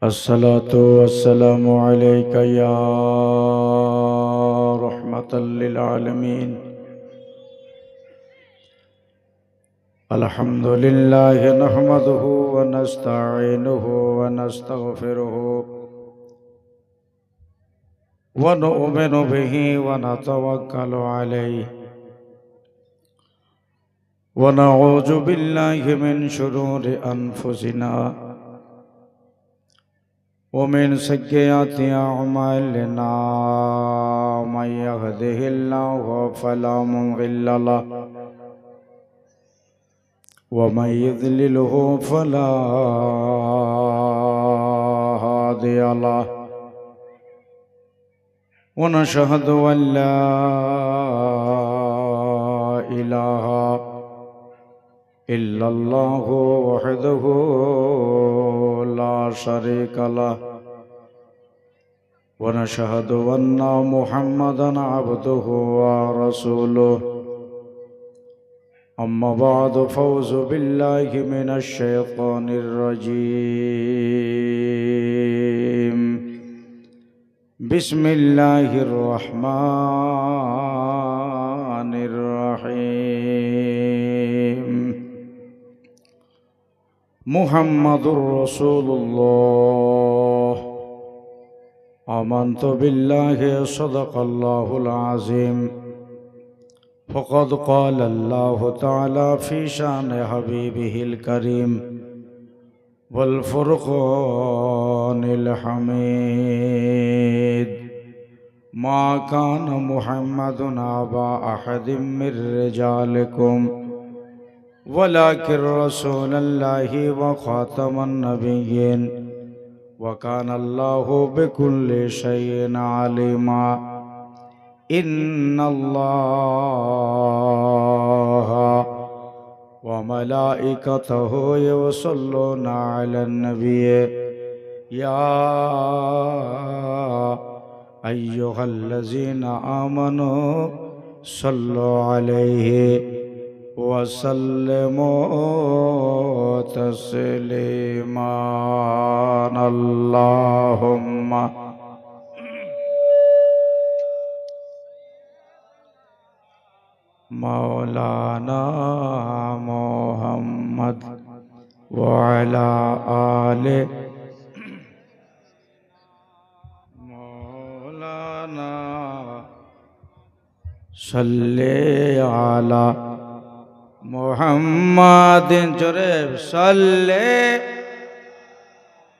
अस्सलातु वस्सलामु अलैका या रहमतल लिल आलमीन। अल्हम्दुलिल्लाहि नहमदुहु व नस्तईनुहु व नस्तगफिरुहु व नु'मिनु बिही व नतवक्कलु अलैहि व नऊज़ु बिल्लाहि मिन शुरूरि अनफुसिना वमिन सय्यिआति अअमालिना मन यहदिहिल्लाहु फला मुदिल्ल लहु वमन युद्लिलहु फला हादिय लहु वनशहदु अन ला इलाहा इल्लल्लाहु वहदहु ला शरीका लहु वनशहदु अन्ना मुहम्मदन अब्दुहु व रसूलुहु। अम्मा बादु फौज़ु बिल्लाहि मिनश शैतानिर रजीम। बिस्मिल्लाहिर रहमानिर रहीम। मुहम्मदुर रसूलुल्लाह। आमन्तु बिल्लाहि सदक़ल्लाहुल अज़ीम। फ़क़द क़ाल अल्लाहु तआला फ़ी शान हबीबिहिल करीम वल फ़ुरक़ानिल हमीद। मा कान मुहम्मदुन अबा अहदिम मिर रिजालिकुम वलाकिन रसूलल्लाहि व ख़ातमन नबिय्यीन व कान अल्लाहु बिकुल्लि शैइन अलीमा। इन्नल्लाहा व मलाइकतहु युसल्लूना अलन नबिय्य या अय्युहल्लज़ीना आमनू सल्लु अलैहि व सल्लिमू तस्लीमा। अल्लाहुम्मा मौलाना मोहम्मद व अला आले मौलाना सल्ले अला मुहम्मदिन। जोरे सल्ले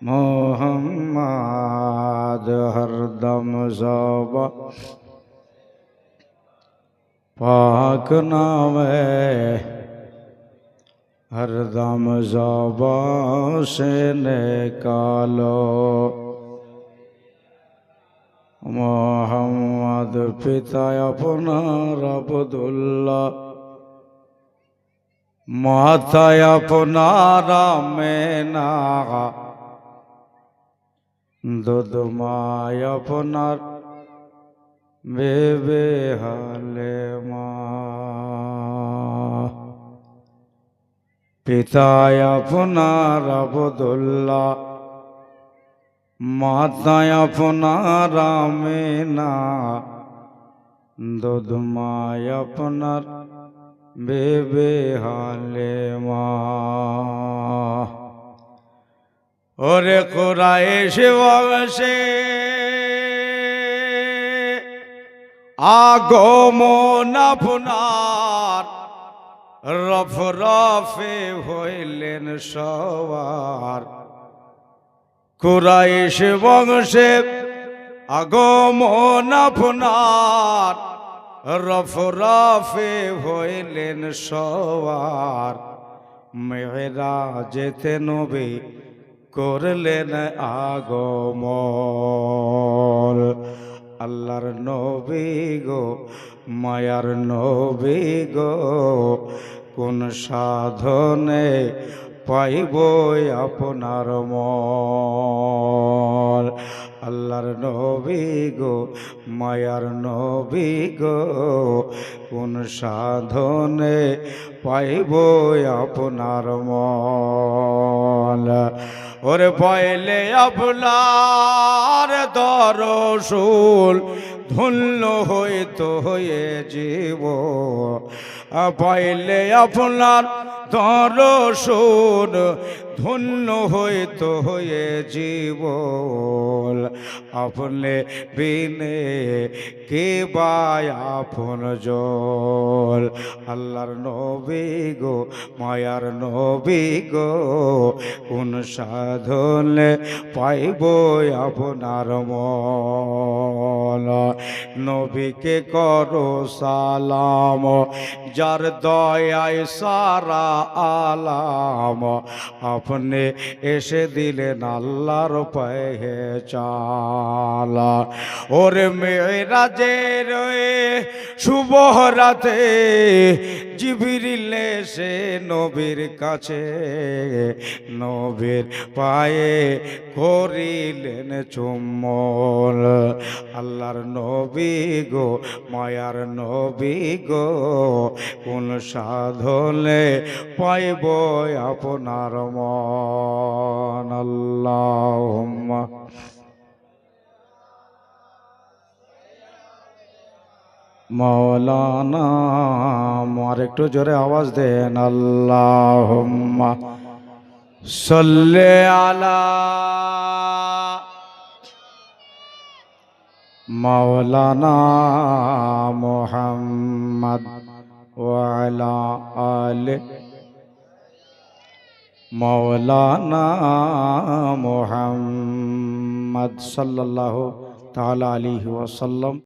मोहम्मद हरदम ज़बा पाक नामे हरदम ज़बान से निकालो। मोहम्मद पिता अपना अब्दुल्ला माता अपना रामेना दूध माय अपना बेबे हालेमा। पिता अपना अब्दुल्ला माता अपना रामेना दूध माय अपना बेबे हालेमा। और कुरैश वंशे আগমন আপনার রফরফে হইলেন সওয়ার। কুরাইশ বংশে আগমন আপনার রফরফে হইলেন সওয়ার। মেরাজেতে নবী করলেন আগমন। আল্লাহর নবী গো মায়ার নবী গো কোন সাধনে পাইব আপনার মন। আল্লাহর নবী গো মায়ার নবী গো কোন সাধনে পাইব আপনার মন। ওরে পাইলে আপনার দরশুল ধন্য হইতো হয়ে জীব, পাইলে আপনার দরশুল ধন্য হইতো হয়ে জীবন। আপনি বিনে কে বাই আপন জল। আল্লাহর নবী গো মায়ার নবী গো, কোন সাধনে পাইব আপনার মন। নবীকে করো সালাম, যার দয়ায় সারা আলাম, আপনি এসে দিলেন আল্লাহর পেহচান। ওরে মেরাজের শুভ রাতে জিবরিল এসে নবীর কাছে, নবীর পায়ে করিলেন চুম্বন। আল্লাহর নবী গো মায়ার নবী গো, কোন সাধনে পাইব আপনার মন। আল্লাহুম্মা মাওলানা, আর একটু জোরে আওয়াজ দেন। আল্লাহুম্মা সাল্লি আলা মাওলানা মুহাম্মদ ওয়া আলা আলি মাওলানা মুহাম্মদ সাল্লাল্লাহু তাআলা আলাইহি ওয়াসাল্লাম।